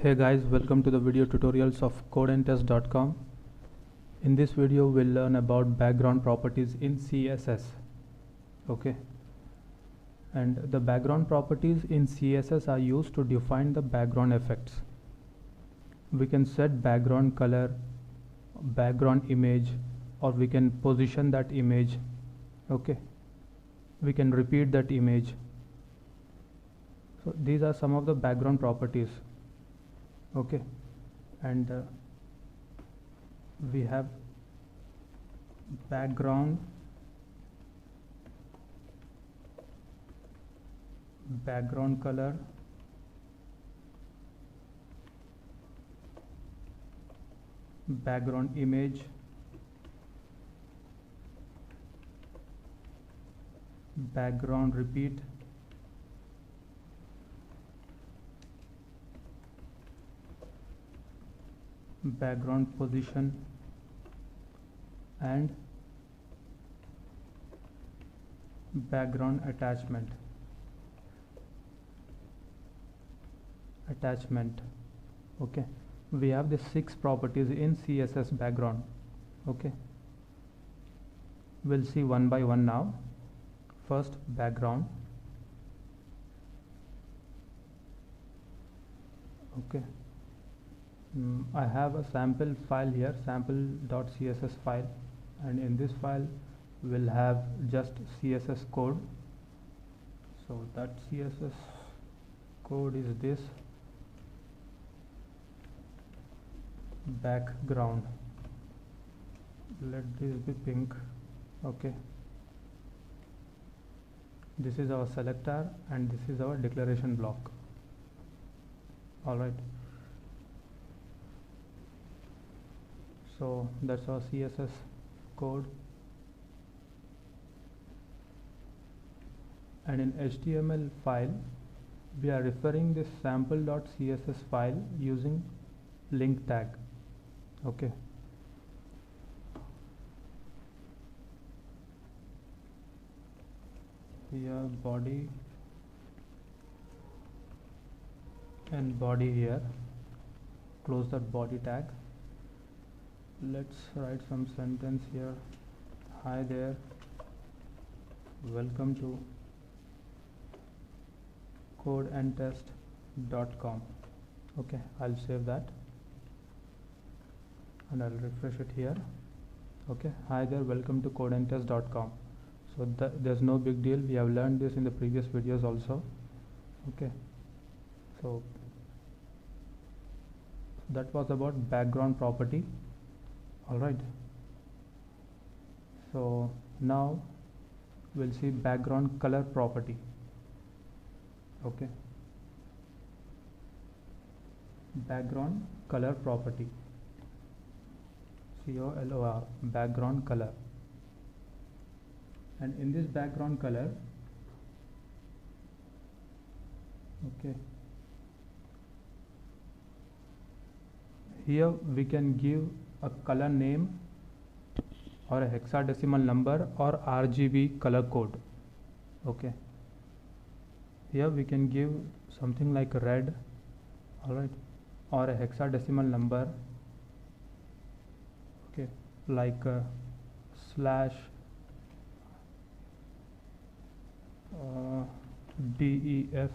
Hey guys, welcome to the video tutorials of codeandtest.com. In this video we'll learn about background properties in CSS. Okay, and the background properties in CSS are used to define the background effects. We can set background color, background image, or we can position that image. Okay, we can repeat that image. So these are some of the background properties. Okay, and we have background color, background image, background repeat, background position, and background attachment. Okay, we have the 6 properties in CSS background. Okay, we'll see one by one now. First, background. Okay, I have a sample file here, sample.css file, and in this file we'll have just CSS code. So that CSS code is this: background, let this be pink. Okay, this is our selector and this is our declaration block. Alright, so that's our CSS code, and in HTML file we are referring this sample.css file using link tag. Okay, here body and body here, close that body tag. Let's write some sentence here. Hi there, welcome to codeandtest.com. okay, I'll save that and I'll refresh it here. Okay, hi there, welcome to codeandtest.com. so there's no big deal, we have learned this in the previous videos also. Okay, so that was about background property. Alright, so now we'll see background color property. Okay, background color property, COLOR, background color. And in this background color, okay, here we can give a color name or a hexadecimal number or RGB color code. Okay, here we can give something like red, alright, or a hexadecimal number, okay, like slash DEF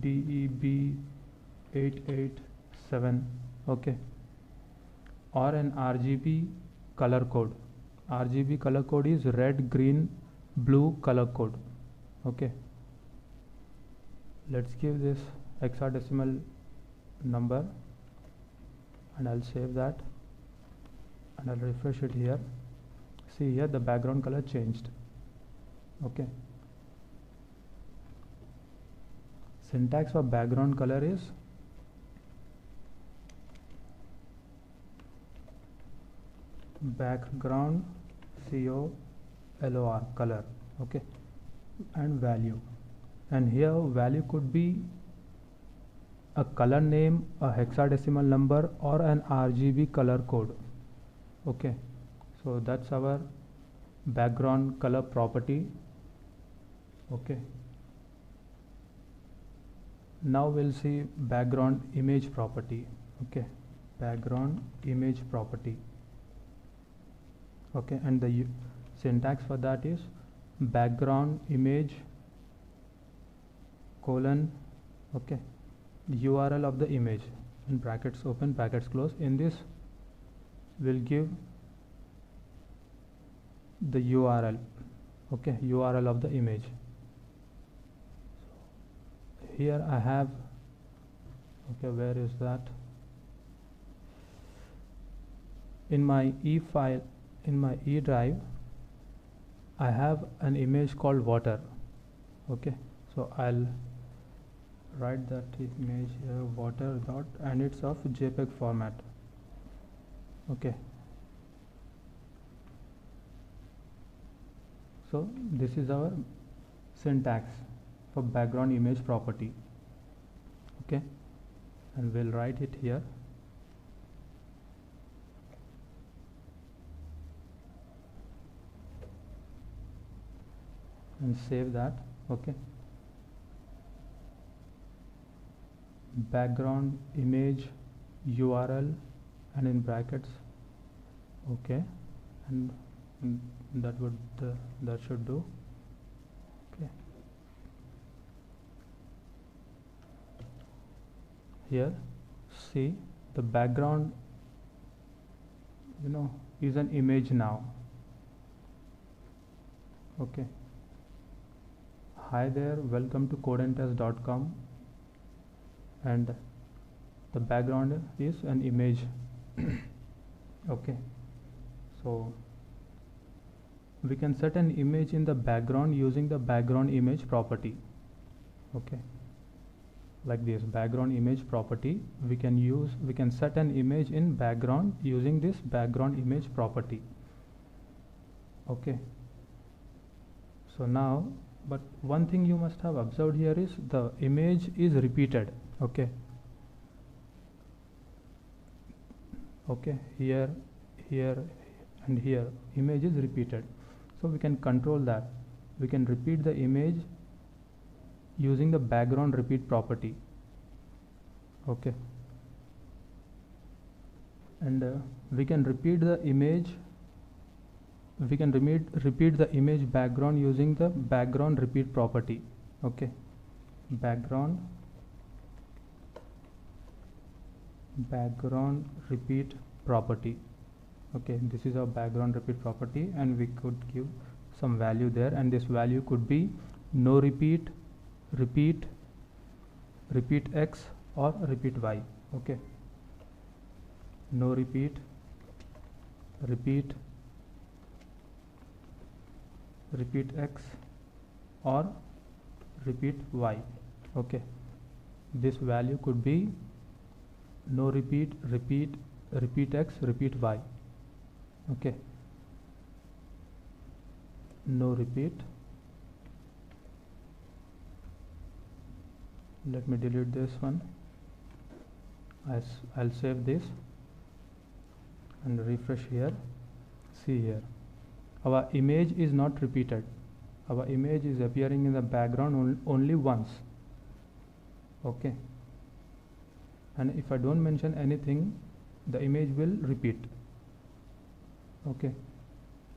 DEB 887. okay, or an RGB color code. RGB color code is red, green, blue color code. Okay, let's give this hexadecimal number and I'll save that and I'll refresh it here. See here, the background color changed. Okay, syntax for background color is background COLOR, color. Okay, and value, and here value could be a color name, a hexadecimal number, or an RGB color code. Okay, so that's our background color property. Okay, Now we'll see background image property. Okay, background image property. Okay, and the syntax for that is background image colon, okay, URL of the image, in brackets open brackets close. In this we'll give the URL, okay, URL of the image. Here I have, okay, where is that? In my E file, in my E drive, I have an image called water. Okay, so I'll write that image here, water dot, and it's of JPEG format. Okay, so this is our syntax for background image property. Okay, and we'll write it here. And save that. Okay, background image URL and in brackets, okay, and that would that should do. Okay, here see the background, is an image now. Okay, hi there, welcome to codandtest.com, and the background is an image. Okay, so we can set an image in the background using the background image property. Okay, like this background image property, we can set an image in background using this background image property. Okay, so now, but one thing you must have observed here is the image is repeated. Okay, okay, here and here image is repeated, so we can control that. We can repeat the image using the background repeat property. Okay, and we can repeat the image, we can repeat the image background using the background repeat property. Okay, background repeat property. Okay, this is our background repeat property, and we could give some value there, and this value could be no repeat, repeat X, or repeat Y. Okay, no repeat, repeat X, or repeat Y. Okay, this value could be no repeat, repeat X, repeat Y. Okay, no repeat. Let me delete this one. I'll save this and refresh here. See here, our image is not repeated. Our image is appearing in the background only once. Okay, and if I don't mention anything, the image will repeat. Okay,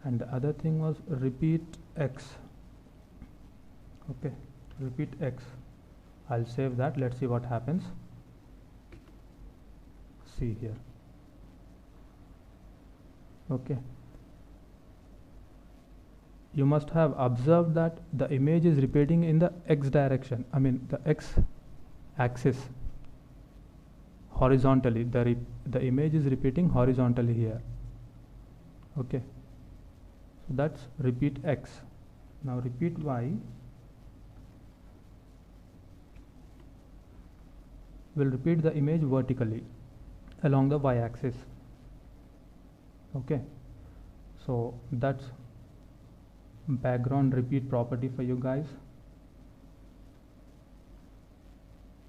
and the other thing was repeat X. Okay, repeat X. I'll save that. Let's see what happens. See here. Okay, you must have observed that the image is repeating in the X direction, I mean the X axis, horizontally. The image is repeating horizontally here. Okay, so that's repeat X. Now repeat Y will repeat the image vertically along the Y axis. Okay, so that's background repeat property for you guys.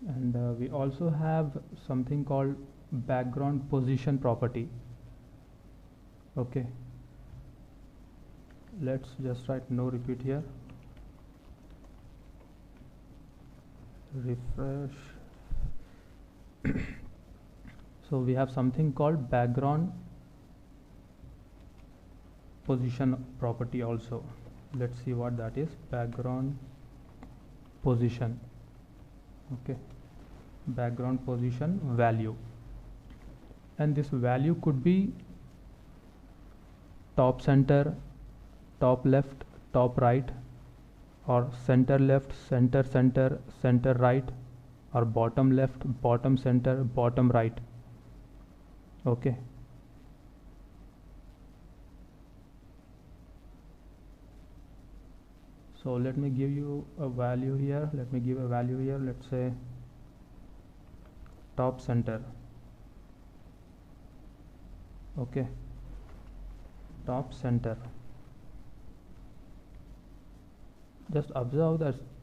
And we also have something called background position property. Okay, let's just write no repeat here. refresh. So we have something called background position property also. Let's see what that is. Background position. Okay, background position value, and this value could be top center, top left, top right, or center left, center center, center right, or bottom left, bottom center, bottom right. Okay, so let me give you a value here. Let's say top center. Okay, top center. Just observe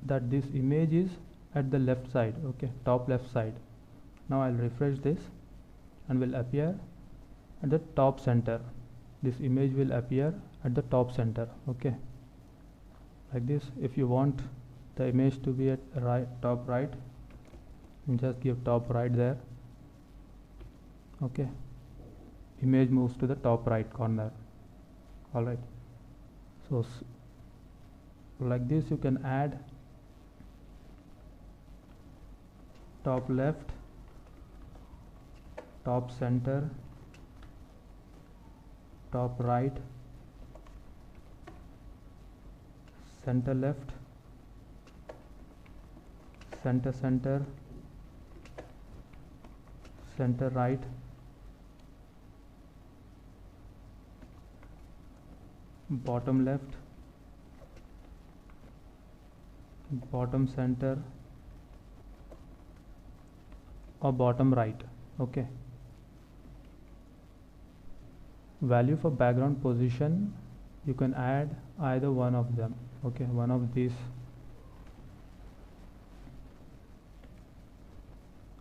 that this image is at the left side. Okay, top left side. Now I'll refresh this and will appear at the top center. This image will appear at the top center. Okay, like this. If you want the image to be at top right, just give top right there. Okay, image moves to the top right corner. Alright, so like this you can add top left, top center, top right, center left, center center, center right, bottom left, bottom center, or bottom right. Okay, value for background position, you can add either one of them. Okay, one of these.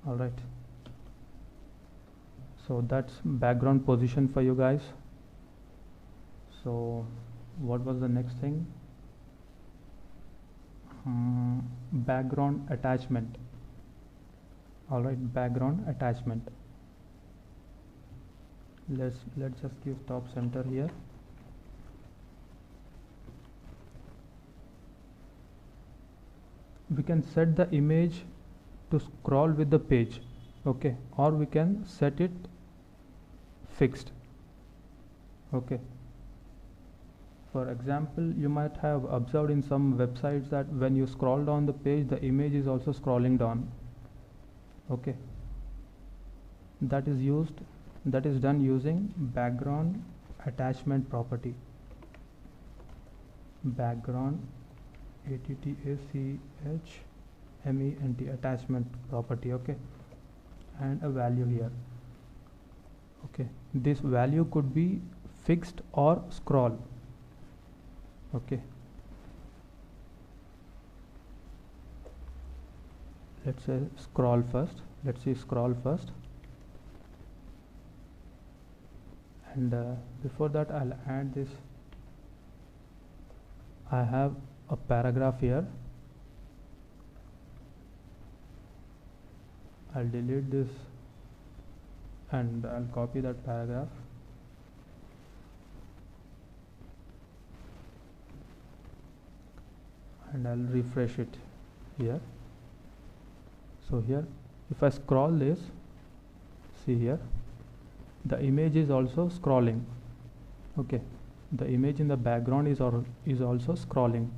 Alright, so that's background position for you guys. So what was the next thing? Background attachment. Alright, background attachment. Let's just give top center here. We can set the image to scroll with the page. Okay, or we can set it fixed. Okay, for example, you might have observed in some websites that when you scroll down the page, the image is also scrolling down. Okay, that is done using background attachment property. Background attachment attachment property. Okay, and a value here. Okay, this value could be fixed or scroll. Okay, let's say scroll first. Let's see scroll first, and before that I'll add this. I have a paragraph here. I'll delete this and I'll copy that paragraph. And I'll refresh it here. So here, if I scroll this, see here, the image is also scrolling. Okay, the image in the background is also scrolling.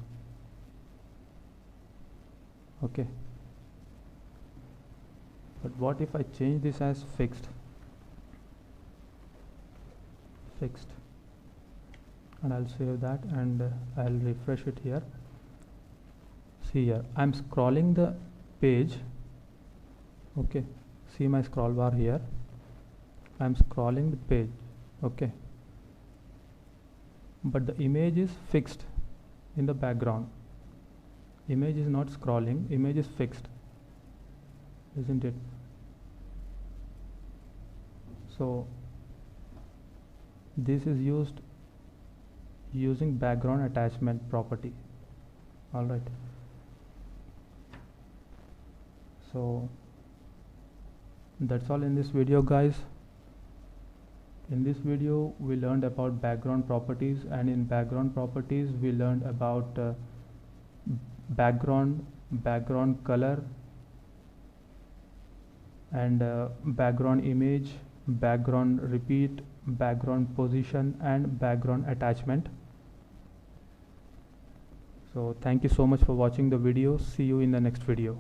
Okay, but what if I change this as fixed, and I'll save that and I'll refresh it here. See here, I'm scrolling the page. Okay, see my scroll bar here. I'm scrolling the page. Okay, but the image is fixed in the background. Image is not scrolling, image is fixed, isn't it? So this is used using background attachment property. Alright, So that's all in this video, guys. In this video we learned about background properties, and in background properties we learned about background color, and background image, background repeat, background position, and background attachment. So thank you so much for watching the video. See you in the next video.